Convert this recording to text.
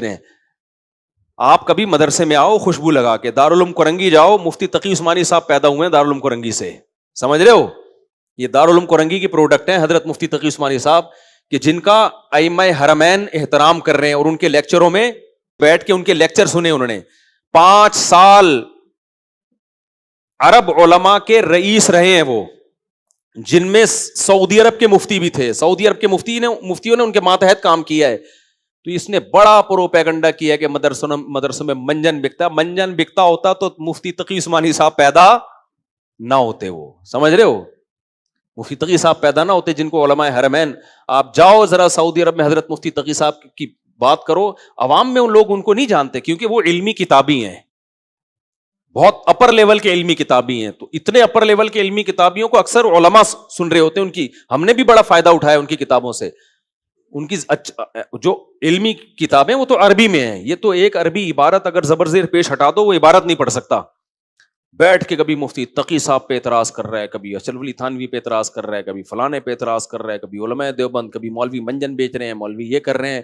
ہیں. آپ کبھی مدرسے میں آؤ خوشبو لگا کے, دارالعلوم کورنگی جاؤ, مفتی تقی عثمانی صاحب پیدا ہوئے ہیں دارالعلوم کورنگی سے, سمجھ رہے ہو, یہ دارالعلوم کورنگی کی پروڈکٹ ہیں حضرت مفتی تقی عثمانی صاحب, کہ جن کا ائمہ حرمین احترام کر رہے ہیں, اور ان کے لیکچروں میں بیٹھ کے ان کے لیکچر سنے انہوں نے. 5 سال عرب علماء کے رئیس رہے ہیں وہ, جن میں سعودی عرب کے مفتی بھی تھے. سعودی عرب کے مفتیوں نے ان کے ماتحت کام کیا ہے. تو اس نے بڑا پروپیگنڈا کیا کہ مدرسوں میں منجن بکتا ہوتا تو مفتی تقی عثمانی صاحب پیدا نہ ہوتے. وہ سمجھ رہے ہو, مفتی تقی صاحب پیدا نہ ہوتے جن کو علماء حرمین. آپ جاؤ ذرا سعودی عرب میں حضرت مفتی تقی صاحب کی بات کرو, عوام میں لوگ ان کو نہیں جانتے کیونکہ وہ علمی کتابی ہیں, بہت اپر لیول کے علمی کتابی ہیں. تو اتنے اپر لیول کے علمی کتابیوں کو اکثر علماء سن رہے ہوتے ہیں ان کی. ہم نے بھی بڑا فائدہ اٹھایا ان کی کتابوں سے. ان کی جو علمی کتابیں وہ تو عربی میں ہیں, یہ تو ایک عربی عبارت اگر زبر زیر پیش ہٹا دو وہ عبارت نہیں پڑھ سکتا. بیٹھ کے کبھی مفتی تقی صاحب پہ اعتراض کر رہا ہے, کبھی اشرف علی تھانوی پہ اعتراض کر رہا ہے, کبھی فلانے پہ اعتراض کر رہا ہے, کبھی علماء دیوبند, کبھی مولوی منجن بیچ رہے ہیں, مولوی یہ کر رہے ہیں.